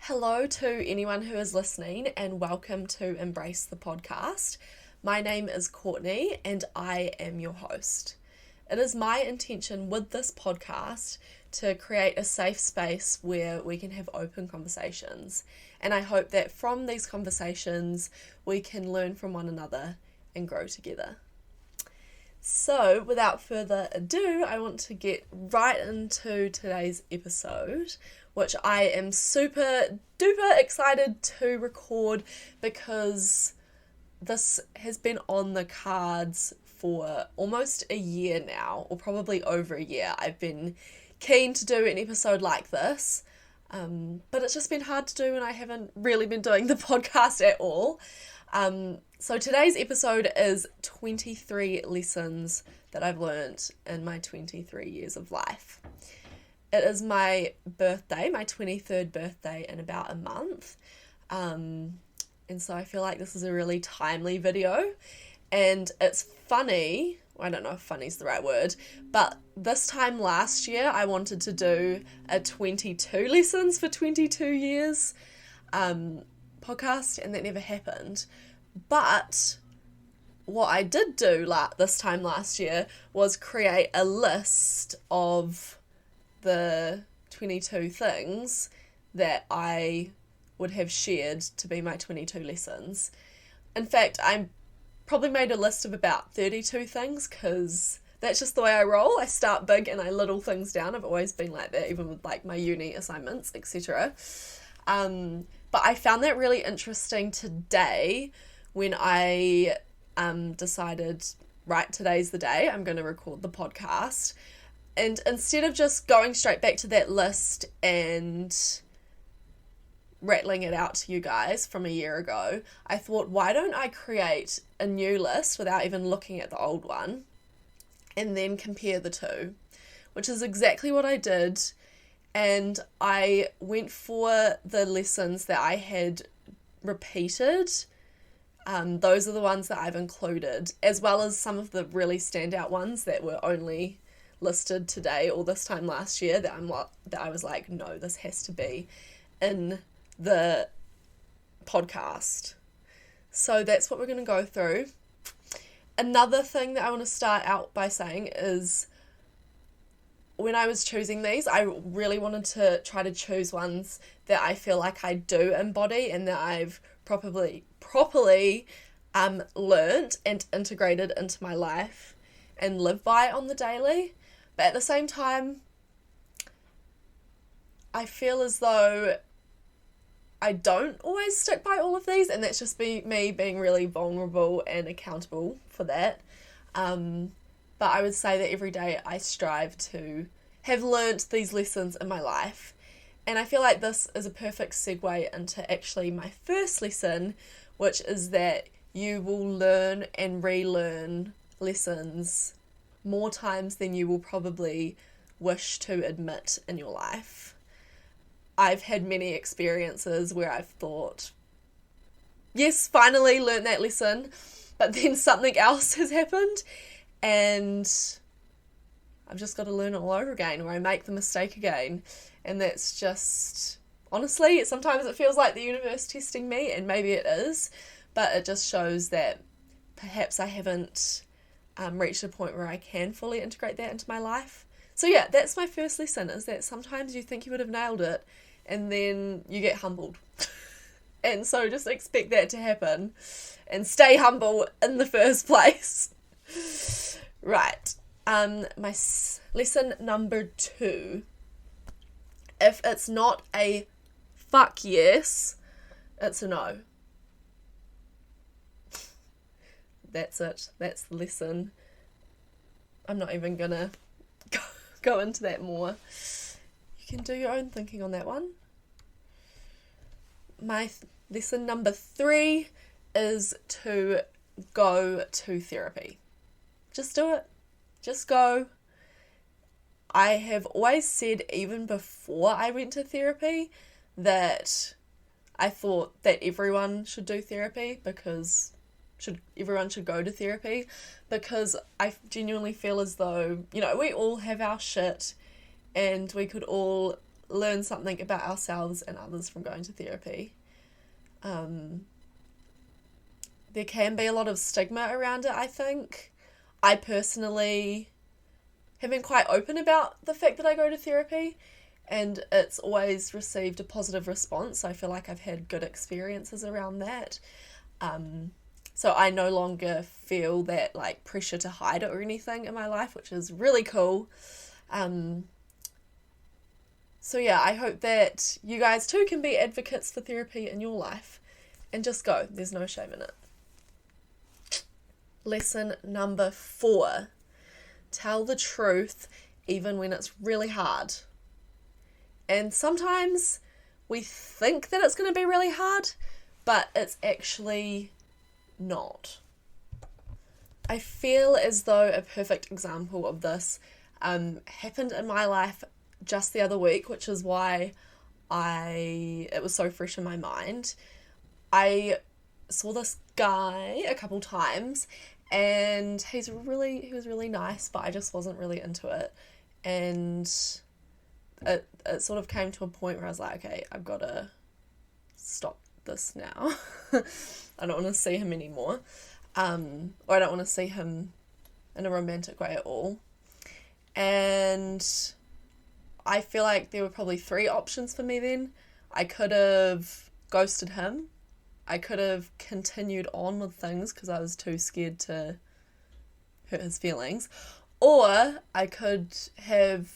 Hello to anyone who is listening and welcome to Embrace the Podcast. My name is Courtney and I am your host. It is my intention with this podcast to create a safe space where we can have open conversations, and I hope that from these conversations we can learn from one another and grow together. So without further ado, I want to get right into today's episode, which I am super duper excited to record because this has been on the cards for almost a year now, or probably over a year. I've been keen to do an episode like this, but it's just been hard to do and I haven't really been doing the podcast at all. So today's episode is 23 lessons that I've learnt in my 23 years of life. It is my birthday, my 23rd birthday in about a month. And so I feel like this is a really timely video. And it's funny, I don't know if funny is the right word, but this time last year I wanted to do a 22 lessons for 22 years podcast, and that never happened. But what I did do this time last year was create a list of the 22 things that I would have shared to be my 22 lessons. In fact, I probably made a list of about 32 things because that's just the way I roll. I start big and I little things down. I've always been like that, even with like my uni assignments, etc. But I found that really interesting today when I decided, right, today's the day, I'm going to record the podcast. And instead of just going straight back to that list and rattling it out to you guys from a year ago, I thought, why don't I create a new list without even looking at the old one and then compare the two, which is exactly what I did. And I went for the lessons that I had repeated. Those are the ones that I've included, as well as some of the really standout ones that were only listed today or this time last year that I was like, no, this has to be in the podcast. So that's what we're going to go through. Another thing that I want to start out by saying is when I was choosing these, I really wanted to try to choose ones that I feel like I do embody and that I've properly learnt and integrated into my life and live by on the daily. But at the same time, I feel as though I don't always stick by all of these, and that's just me being really vulnerable and accountable for that. But I would say that every day I strive to have learnt these lessons in my life. And I feel like this is a perfect segue into actually my first lesson, which is that you will learn and relearn lessons more times than you will probably wish to admit in your life. I've had many experiences where I've thought, yes, finally learned that lesson, but then something else has happened and I've just got to learn it all over again, or I make the mistake again. And that's just, honestly, sometimes it feels like the universe testing me, and maybe it is, but it just shows that perhaps I haven't reached a point where I can fully integrate that into my life. So yeah, that's my first lesson, is that sometimes you think you would have nailed it and then you get humbled. And so just expect that to happen and stay humble in the first place. Right. My lesson number 2. If it's not a fuck yes, it's a no. That's it. That's the lesson. I'm not even gonna go into that more. You can do your own thinking on that one. My lesson number 3 is to go to therapy. Just do it. Just go. I have always said, even before I went to therapy, that I thought that everyone should do therapy because everyone should go to therapy, because I genuinely feel as though, we all have our shit and we could all learn something about ourselves and others from going to therapy. There can be a lot of stigma around it, I think. I personally have been quite open about the fact that I go to therapy, and it's always received a positive response. I feel like I've had good experiences around that. So I no longer feel that like pressure to hide it or anything in my life, which is really cool. So yeah, I hope that you guys too can be advocates for therapy in your life, and just go. There's no shame in it. Lesson number 4. Tell the truth even when it's really hard. And sometimes we think that it's going to be really hard, but it's actually not. I feel as though a perfect example of this happened in my life just the other week, which is why it was so fresh in my mind. I saw this guy a couple times, and he was really nice, but I just wasn't really into it. And it sort of came to a point where I was like, okay, I've got to stop this now. I don't want to see him anymore. Or I don't want to see him in a romantic way at all. And I feel like there were probably 3 options for me then. I could have ghosted him. I could have continued on with things because I was too scared to hurt his feelings. Or I could have,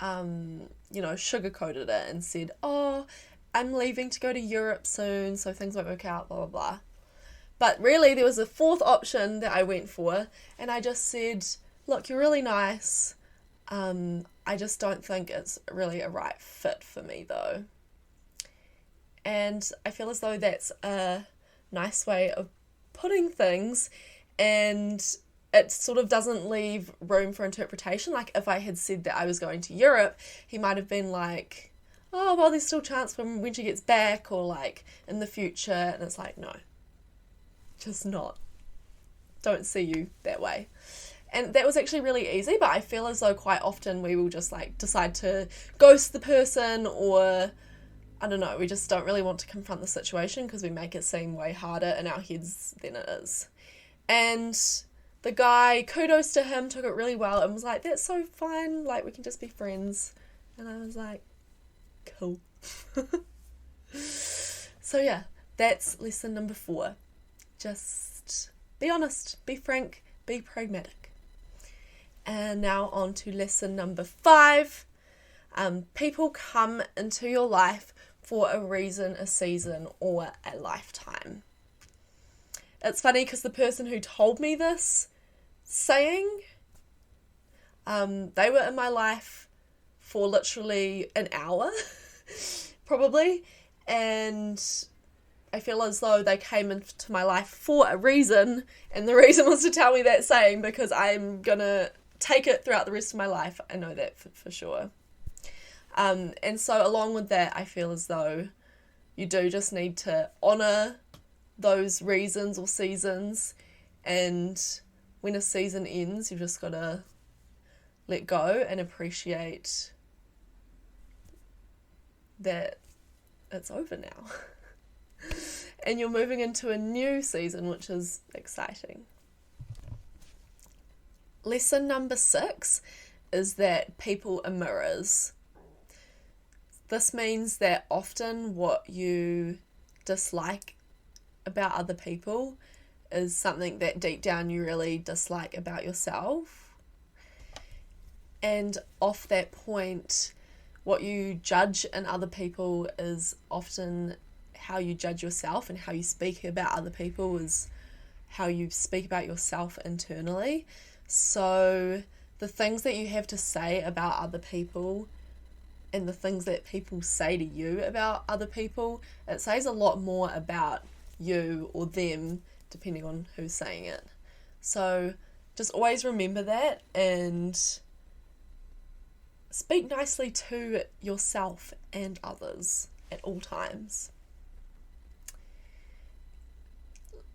sugarcoated it and said, oh, I'm leaving to go to Europe soon, so things won't work out, blah, blah, blah. But really, there was a 4th option that I went for, and I just said, look, you're really nice. I just don't think it's really a right fit for me, though. And I feel as though that's a nice way of putting things, and it sort of doesn't leave room for interpretation. Like, if I had said that I was going to Europe, he might have been like, oh, well, there's still a chance from when she gets back, or like in the future. And it's like, no, just not. Don't see you that way. And that was actually really easy, but I feel as though quite often we will just like decide to ghost the person, or I don't know, we just don't really want to confront the situation because we make it seem way harder in our heads than it is. And the guy, kudos to him, took it really well and was like, that's so fine, like we can just be friends. And I was like, cool. So yeah, that's lesson number 4. Just be honest, be frank, be pragmatic. And now on to lesson number 5. People come into your life for a reason, a season, or a lifetime. It's funny because the person who told me this saying, they were in my life for literally an hour, probably, and I feel as though they came into my life for a reason, and the reason was to tell me that saying because I'm gonna take it throughout the rest of my life. I know that for sure. And so along with that, I feel as though you do just need to honour those reasons or seasons, and when a season ends, you've just got to let go and appreciate that it's over now. And you're moving into a new season, which is exciting. Lesson number 6 is that people are mirrors. This means that often what you dislike about other people is something that deep down you really dislike about yourself. And off that point, what you judge in other people is often how you judge yourself, and how you speak about other people is how you speak about yourself internally. So the things that you have to say about other people and the things that people say to you about other people, it says a lot more about you or them, depending on who's saying it. So just always remember that and speak nicely to yourself and others at all times.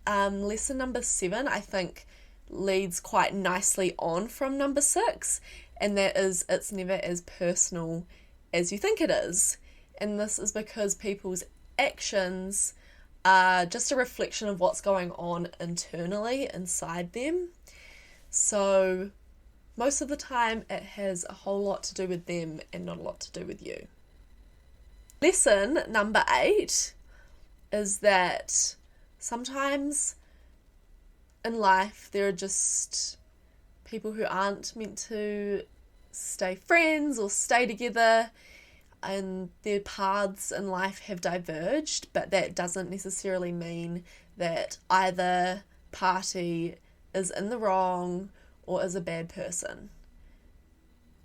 Lesson number 7, I think, leads quite nicely on from number 6, and that is it's never as personal as you think it is. And this is because people's actions are just a reflection of what's going on internally inside them. So most of the time it has a whole lot to do with them and not a lot to do with you. Lesson number 8 is that sometimes in life there are just people who aren't meant to stay friends or stay together, and their paths in life have diverged, but that doesn't necessarily mean that either party is in the wrong or is a bad person.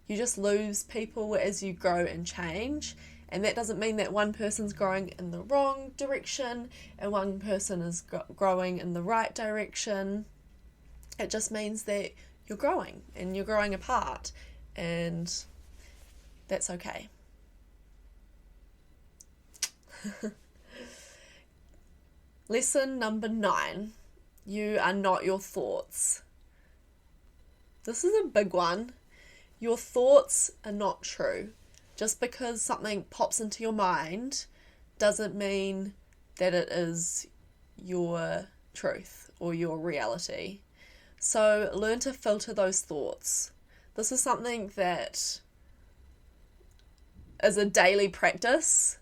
You just lose people as you grow and change, and that doesn't mean that one person's growing in the wrong direction and one person is growing in the right direction. It just means that you're growing and you're growing apart, and that's okay. Lesson number 9. You are not your thoughts. This is a big one. Your thoughts are not true. Just because something pops into your mind doesn't mean that it is your truth or your reality. So learn to filter those thoughts. This is something that is a daily practice.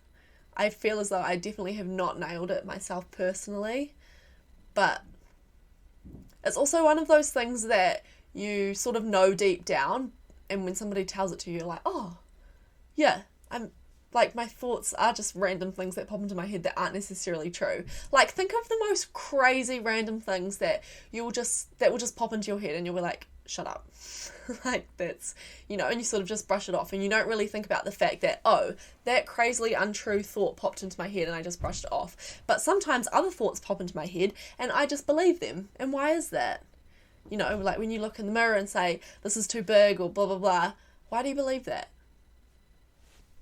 I feel as though I definitely have not nailed it myself personally, but it's also one of those things that you sort of know deep down, and when somebody tells it to you, you're like, oh, yeah, I'm like, my thoughts are just random things that pop into my head that aren't necessarily true. Like, think of the most crazy random things that will just pop into your head and you'll be like, shut up. Like, that's, and you sort of just brush it off, and you don't really think about the fact that, oh, that crazily untrue thought popped into my head and I just brushed it off. But sometimes other thoughts pop into my head and I just believe them. And why is that? Like when you look in the mirror and say, this is too big or blah, blah, blah. Why do you believe that?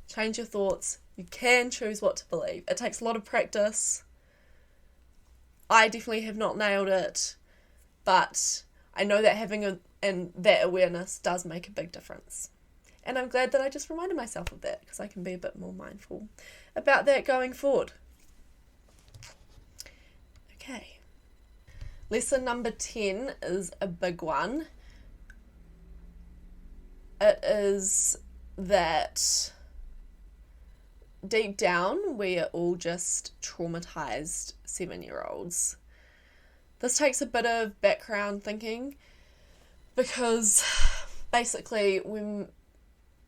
Change your thoughts. You can choose what to believe. It takes a lot of practice. I definitely have not nailed it, but I know that having that awareness does make a big difference. And I'm glad that I just reminded myself of that, because I can be a bit more mindful about that going forward. Okay. Lesson number 10 is a big one. It is that deep down we are all just traumatized 7-year-olds. This takes a bit of background thinking, because basically when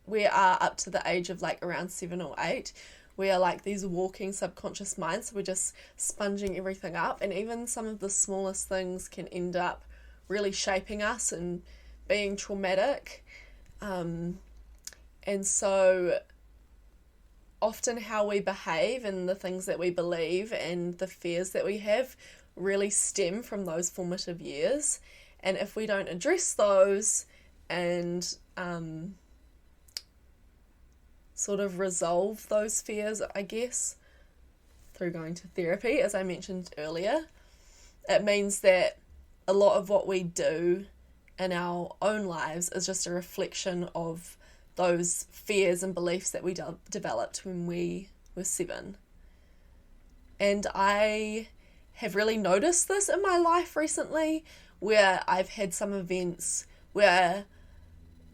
we are up to the age of like around 7 or 8, we are like these walking subconscious minds. So we're just sponging everything up, and even some of the smallest things can end up really shaping us and being traumatic. And so often how we behave and the things that we believe and the fears that we have really stem from those formative years. And if we don't address those and sort of resolve those fears, I guess, through going to therapy, as I mentioned earlier, it means that a lot of what we do in our own lives is just a reflection of those fears and beliefs that we developed when we were 7. And I have really noticed this in my life recently, where I've had some events where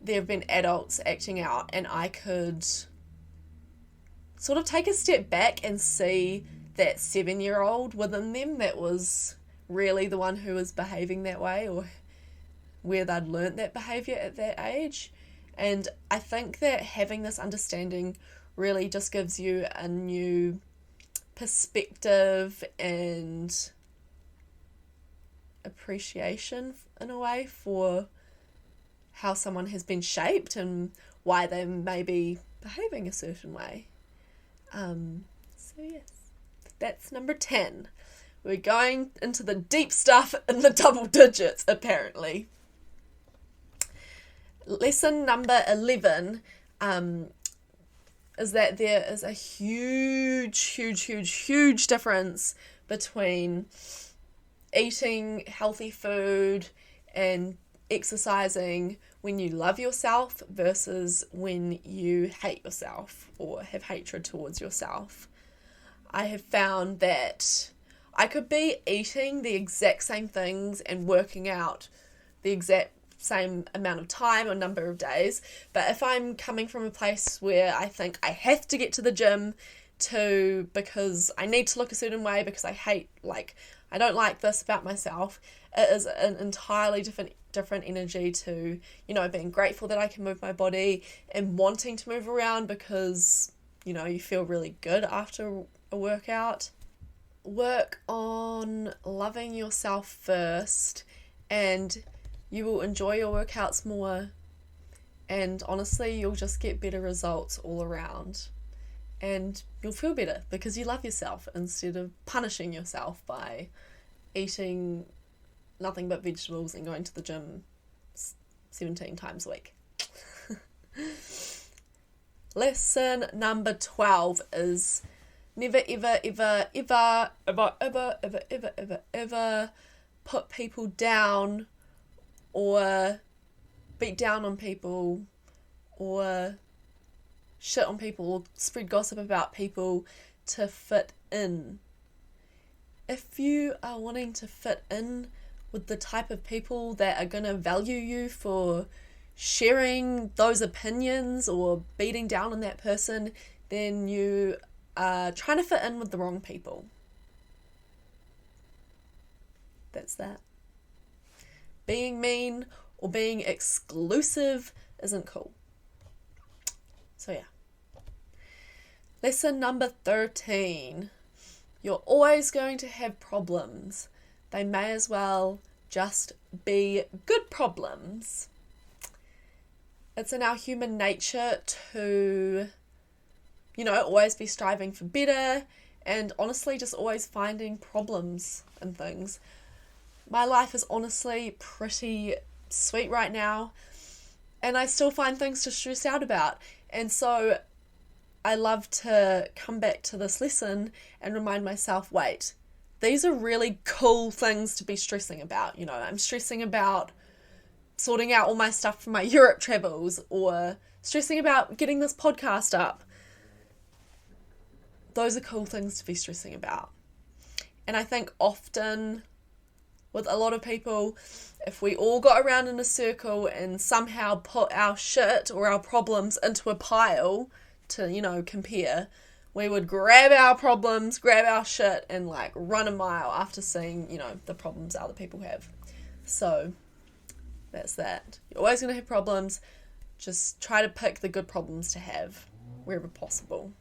there have been adults acting out, and I could sort of take a step back and see that 7-year-old within them that was really the one who was behaving that way, or where they'd learnt that behaviour at that age. And I think that having this understanding really just gives you a new perspective and appreciation in a way for how someone has been shaped and why they may be behaving a certain way. So yes, that's number 10. We're going into the deep stuff in the double digits, apparently. Lesson number 11 is that there is a huge difference between eating healthy food and exercising when you love yourself versus when you hate yourself or have hatred towards yourself. I have found that I could be eating the exact same things and working out the exact same amount of time or number of days, but if I'm coming from a place where I think I have to get to the gym because I need to look a certain way because I don't like this about myself, it is an entirely different energy to, being grateful that I can move my body and wanting to move around because, you feel really good after a workout. Work on loving yourself first and you will enjoy your workouts more, and honestly, you'll just get better results all around. And you'll feel better because you love yourself instead of punishing yourself by eating nothing but vegetables and going to the gym 17 times a week. Lesson number 12 is never, ever, ever, ever, ever, ever, ever, ever, ever, ever put people down or beat down on people or shit on people or spread gossip about people to fit in. If you are wanting to fit in with the type of people that are going to value you for sharing those opinions or beating down on that person, then you are trying to fit in with the wrong people. That's that. Being mean or being exclusive isn't cool. So yeah. Lesson number 13. You're always going to have problems. They may as well just be good problems. It's in our human nature to, always be striving for better and honestly just always finding problems and things. My life is honestly pretty sweet right now and I still find things to stress out about. And so I love to come back to this lesson and remind myself, wait, these are really cool things to be stressing about. I'm stressing about sorting out all my stuff for my Europe travels or stressing about getting this podcast up. Those are cool things to be stressing about. And I think often with a lot of people, if we all got around in a circle and somehow put our shit or our problems into a pile to, compare, we would grab our problems, grab our shit and run a mile after seeing, the problems other people have. So that's that. You're always going to have problems. Just try to pick the good problems to have wherever possible.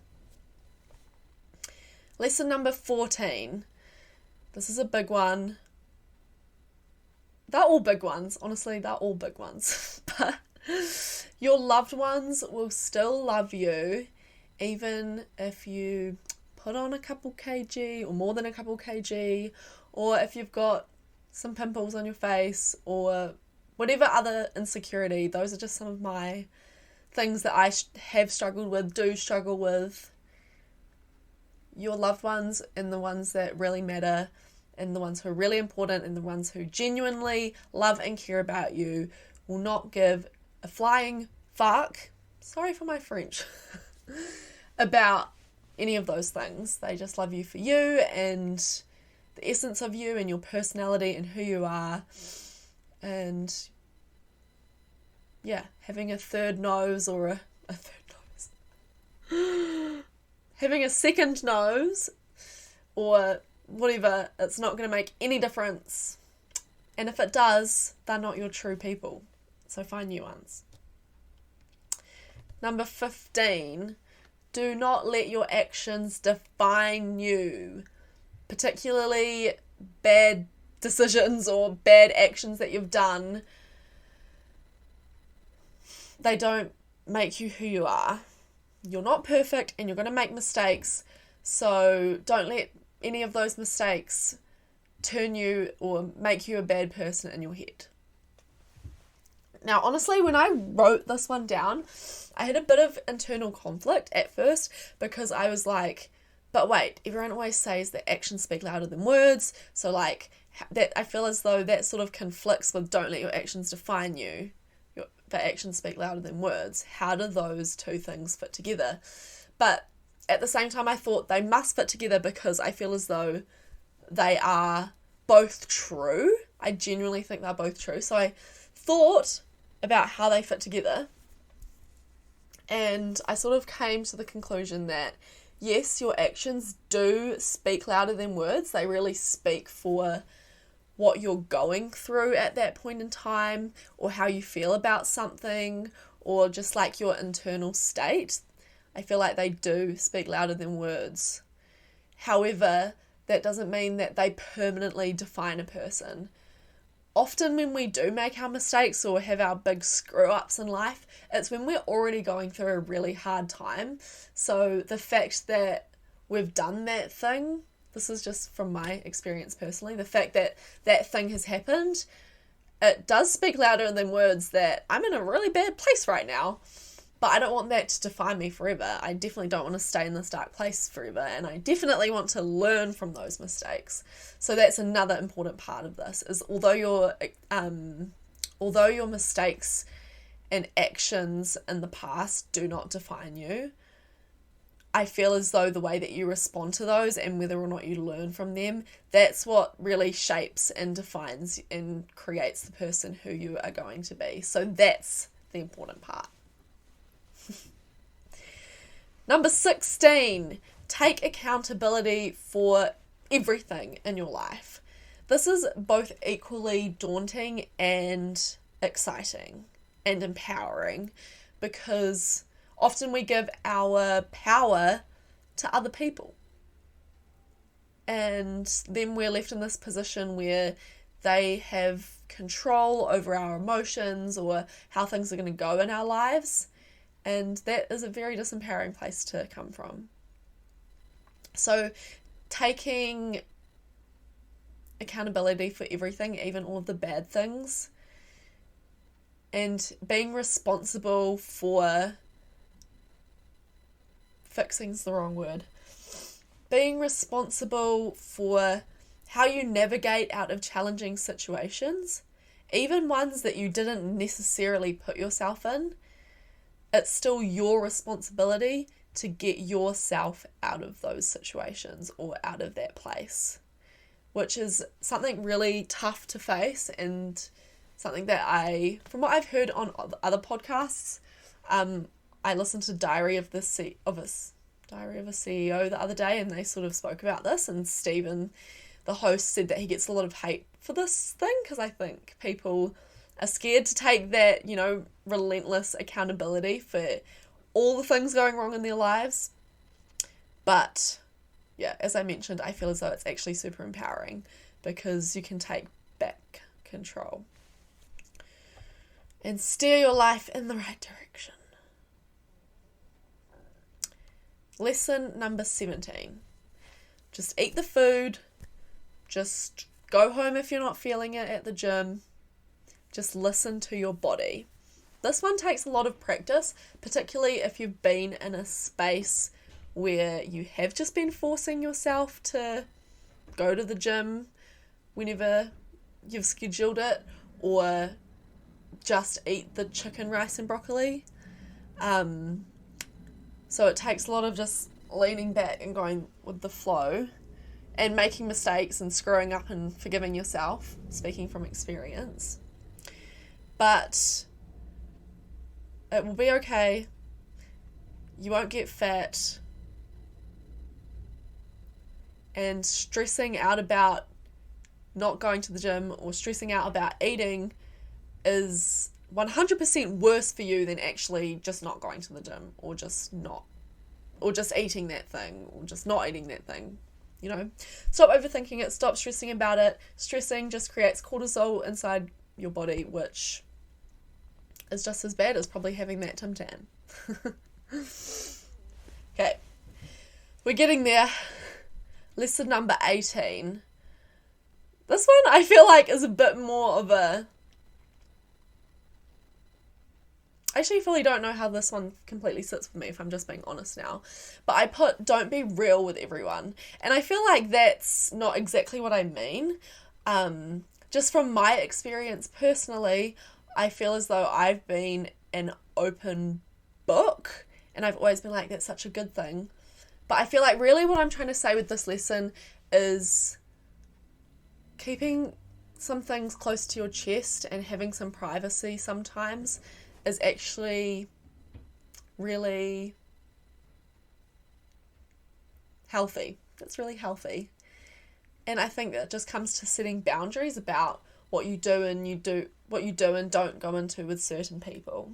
Lesson number 14. This is a big one. They're all big ones. Honestly, they're all big ones. But your loved ones will still love you even if you put on a couple kg or more than a couple kg, or if you've got some pimples on your face or whatever other insecurity. Those are just some of my things that I have struggled with, do struggle with. Your loved ones and the ones that really matter and the ones who are really important and the ones who genuinely love and care about you will not give a flying fuck, sorry for my French, about any of those things. They just love you for you and the essence of you and your personality and who you are. And yeah, having a third nose or a third nose, having a second nose or whatever, it's not going to make any difference. And if it does, they're not your true people. So find new ones. Number 15, do not let your actions define you. Particularly bad decisions or bad actions that you've done. They don't make you who you are. You're not perfect and you're going to make mistakes. So don't let any of those mistakes turn you or make you a bad person in your head. Now, honestly, when I wrote this one down, I had a bit of internal conflict at first because I was like, but wait, everyone always says that actions speak louder than words. So that I feel as though that sort of conflicts with don't let your actions define you. that actions speak louder than words. How do those two things fit together? But at the same time, I thought they must fit together because I feel as though they are both true. I genuinely think they're both true. So I thought about how they fit together, and I sort of came to the conclusion that yes, your actions do speak louder than words. They really speak for what you're going through at that point in time, or how you feel about something, or just like your internal state. I feel like they do speak louder than words. However, that doesn't mean that they permanently define a person. Often when we do make our mistakes or have our big screw-ups in life, it's when we're already going through a really hard time. So the fact that we've done that thing, this is just from my experience personally, the fact that that thing has happened, it does speak louder than words that I'm in a really bad place right now. But I don't want that to define me forever. I definitely don't want to stay in this dark place forever. And I definitely want to learn from those mistakes. So that's another important part of this, is although your mistakes and actions in the past do not define you, I feel as though the way that you respond to those and whether or not you learn from them, that's what really shapes and defines and creates the person who you are going to be. So that's the important part. Number 16, take accountability for everything in your life. This is both equally daunting and exciting and empowering, because often we give our power to other people. And then we're left in this position where they have control over our emotions or how things are going to go in our lives. And that is a very disempowering place to come from. So taking accountability for everything, even all of the bad things, and being responsible for, fixing's the wrong word, being responsible for how you navigate out of challenging situations, even ones that you didn't necessarily put yourself in. It's still your responsibility to get yourself out of those situations or out of that place, which is something really tough to face, and something that from what I've heard on other podcasts, I listened to Diary of a CEO the other day, and they sort of spoke about this, and Stephen, the host, said that he gets a lot of hate for this thing because I think people are scared to take that, relentless accountability for all the things going wrong in their lives. But yeah, as I mentioned, I feel as though it's actually super empowering because you can take back control and steer your life in the right direction. Lesson number 17. Just eat the food. Just go home if you're not feeling it at the gym. Just listen to your body. This one takes a lot of practice, particularly if you've been in a space where you have just been forcing yourself to go to the gym whenever you've scheduled it, or just eat the chicken, rice and broccoli. So it takes a lot of just leaning back and going with the flow and making mistakes and screwing up and forgiving yourself, speaking from experience. But it will be okay. You won't get fat. And stressing out about not going to the gym or stressing out about eating is 100% worse for you than actually just not going to the gym or just eating that thing or just not eating that thing. Stop overthinking it. Stop stressing about it. Stressing just creates cortisol inside your body, which is just as bad as probably having that Tim Tam. Okay, we're getting there. Lesson number 18. This one I feel like is a bit more of a... I actually fully don't know how this one completely sits with me, if I'm just being honest now. But I put, don't be real with everyone. And I feel like that's not exactly what I mean. Just from my experience personally, I feel as though I've been an open book, and I've always been like, that's such a good thing. But I feel like really what I'm trying to say with this lesson is keeping some things close to your chest and having some privacy sometimes is actually really healthy. It's really healthy. And I think that just comes to setting boundaries about what you do and don't go into with certain people.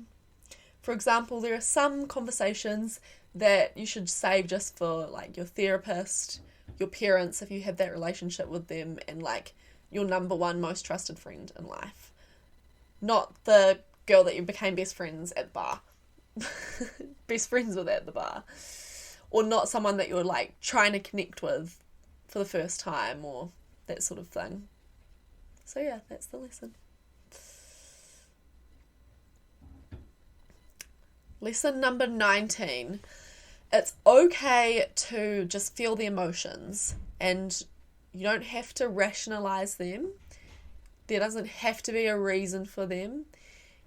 For example, there are some conversations that you should save just for like your therapist, your parents, if you have that relationship with them, and like your number one most trusted friend in life. Not the girl that you became best friends at the bar. Best friends with at the bar. Or not someone that you're like trying to connect with for the first time or that sort of thing. So yeah, that's the lesson. Lesson number 19. It's okay to just feel the emotions, and you don't have to rationalize them. There doesn't have to be a reason for them,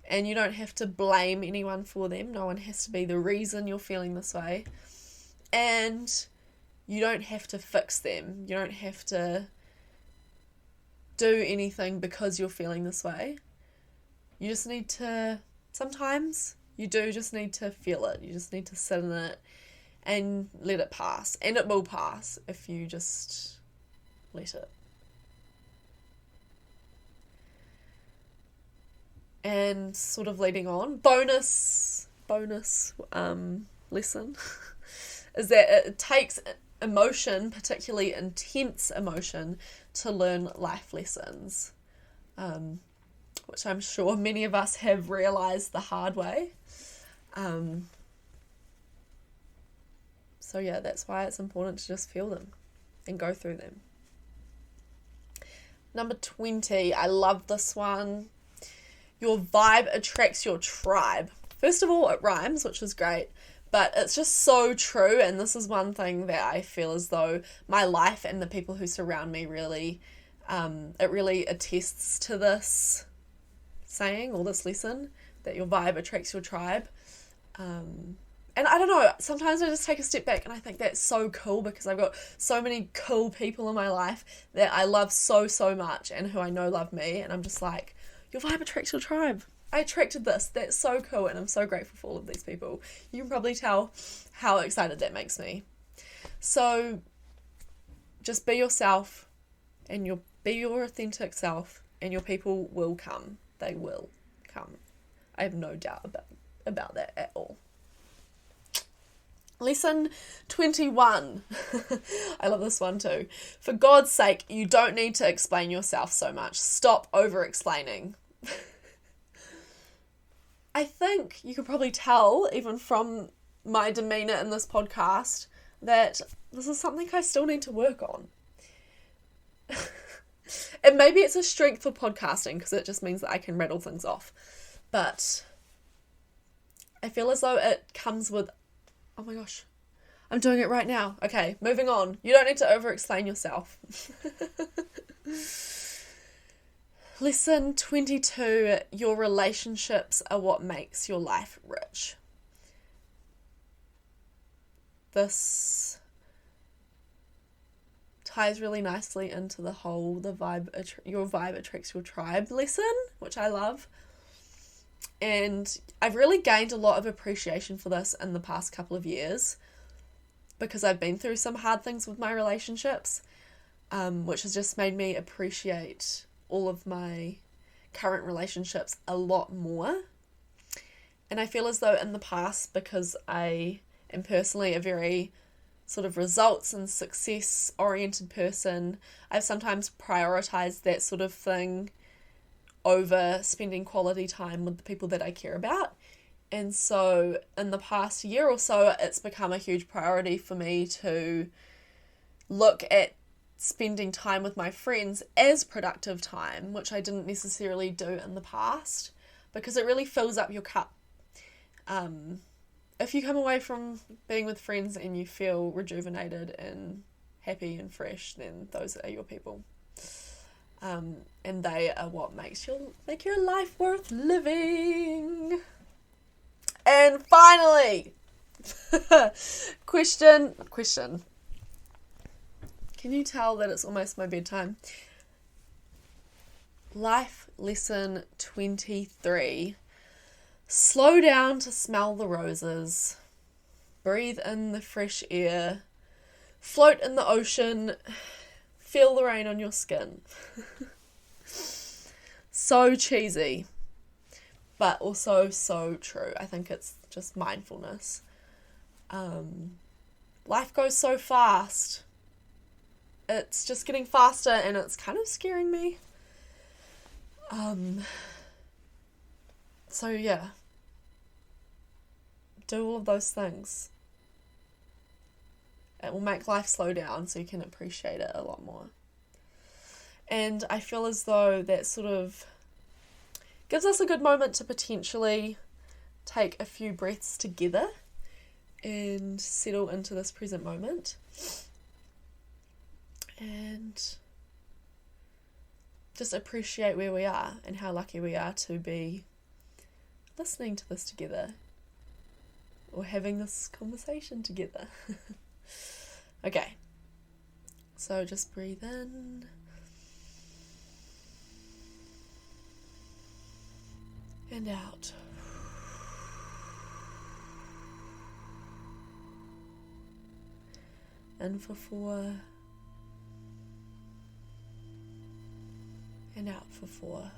and you don't have to blame anyone for them. No one has to be the reason you're feeling this way. And you don't have to fix them. You don't have to do anything because you're feeling this way. You just need to, sometimes you do just need to feel it. You just need to sit in it and let it pass. And it will pass if you just let it. And sort of leading on, bonus lesson is that it takes emotion, particularly intense emotion, to learn life lessons, which I'm sure many of us have realised the hard way. So yeah, that's why it's important to just feel them and go through them. Number 20, I love this one. Your vibe attracts your tribe. First of all, it rhymes, which is great, but it's just so true, and this is one thing that I feel as though my life and the people who surround me really, it really attests to this saying or this lesson, that your vibe attracts your tribe. And I don't know, sometimes I just take a step back and I think that's so cool, because I've got so many cool people in my life that I love so much and who I know love me, and I'm just like, your vibe attracts your tribe. I attracted this. That's so cool, and I'm so grateful for all of these people. You can probably tell how excited that makes me. So just be yourself, and be your authentic self, and your people will come. They will come. I have no doubt about that at all. Lesson 21. I love this one too. For God's sake, you don't need to explain yourself so much. Stop over-explaining. I think you can probably tell, even from my demeanour in this podcast, that this is something I still need to work on. And maybe it's a strength for podcasting, because it just means that I can rattle things off. But I feel as though it comes with... Oh my gosh, I'm doing it right now. Okay, moving on. You don't need to over-explain yourself. Lesson 22, your relationships are what makes your life rich. This ties really nicely into the whole, your vibe attracts your tribe lesson, which I love. And I've really gained a lot of appreciation for this in the past couple of years, because I've been through some hard things with my relationships, which has just made me appreciate all of my current relationships a lot more. And I feel as though in the past, because I am personally a very sort of results and success oriented person, I've sometimes prioritized that sort of thing over spending quality time with the people that I care about. And so in the past year or so, it's become a huge priority for me to look at spending time with my friends as productive time, which I didn't necessarily do in the past, because it really fills up your cup. If you come away from being with friends and you feel rejuvenated and happy and fresh, then those are your people. And they are what make your life worth living. And finally, question. Can you tell that it's almost my bedtime? Life lesson 23. Slow down to smell the roses. Breathe in the fresh air. Float in the ocean. Feel the rain on your skin. So cheesy, but also so true. I think it's just mindfulness. Life goes so fast. It's just getting faster and it's kind of scaring me. So yeah. Do all of those things. It will make life slow down so you can appreciate it a lot more. And I feel as though that sort of gives us a good moment to potentially take a few breaths together and settle into this present moment. And just appreciate where we are and how lucky we are to be listening to this together or having this conversation together. Okay, so just breathe in and out. In for 4 and out for 4.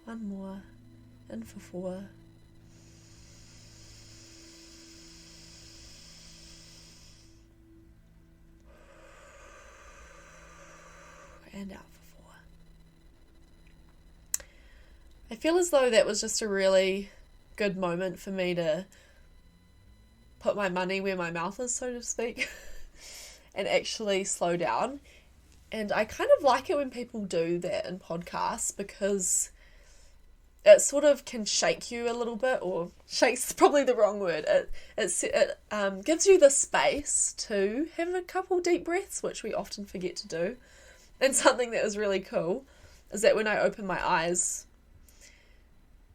One more, in for 4. And out for 4. I feel as though that was just a really good moment for me to put my money where my mouth is, so to speak, and actually slow down. And I kind of like it when people do that in podcasts because it sort of can shake you a little bit, or shake's probably the wrong word. It gives you the space to have a couple deep breaths, which we often forget to do. And something that was really cool is that when I opened my eyes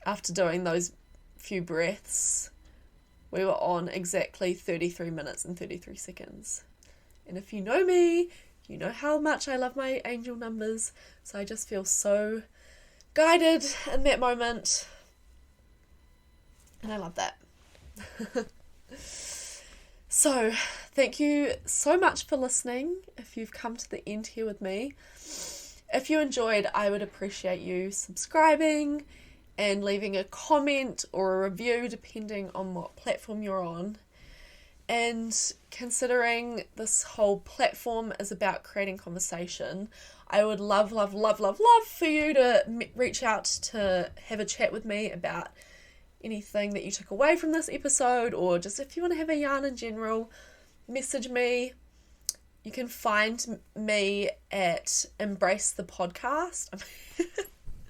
after doing those few breaths, we were on exactly 33 minutes and 33 seconds. And if you know me, you know how much I love my angel numbers, so I just feel so guided in that moment, and I love that. So thank you so much for listening. If you've come to the end here with me, if you enjoyed, I would appreciate you subscribing and leaving a comment or a review depending on what platform you're on. And considering this whole platform is about creating conversation, I would love for you to reach out to have a chat with me about anything that you took away from this episode, or just if you want to have a yarn in general, message me. You can find me at Embrace the Podcast.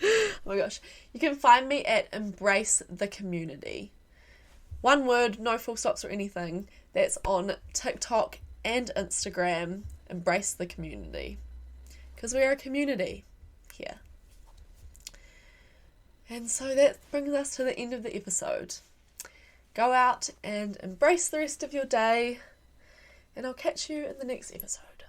Oh my gosh. You can find me at Embrace the Community. One word, no full stops or anything. That's on TikTok and Instagram. Embrace the Community. Because we are a community here. And so that brings us to the end of the episode. Go out and embrace the rest of your day, and I'll catch you in the next episode.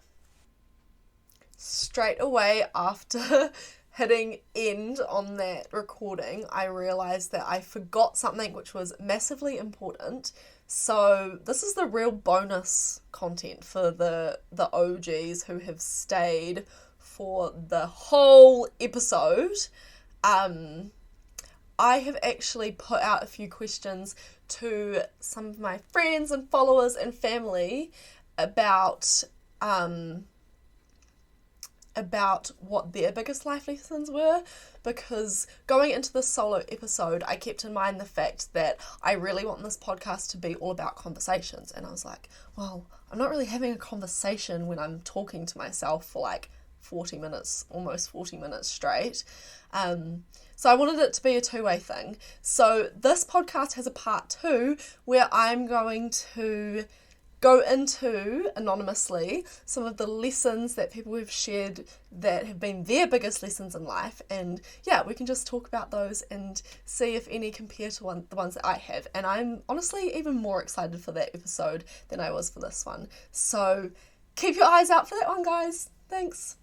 Straight away after hitting end on that recording, I realised that I forgot something which was massively important. So this is the real bonus content for the OGs who have stayed for the whole episode. I have actually put out a few questions to some of my friends and followers and family about about what their biggest life lessons were, because going into this solo episode, I kept in mind the fact that I really want this podcast to be all about conversations, and I was like, well, I'm not really having a conversation when I'm talking to myself for like 40 minutes, almost 40 minutes straight. So I wanted it to be a two-way thing. So this podcast has a part 2 where I'm going to go into, anonymously, some of the lessons that people have shared that have been their biggest lessons in life, and yeah, we can just talk about those and see if any compare to the ones that I have. And I'm honestly even more excited for that episode than I was for this one. So keep your eyes out for that one, guys. Thanks.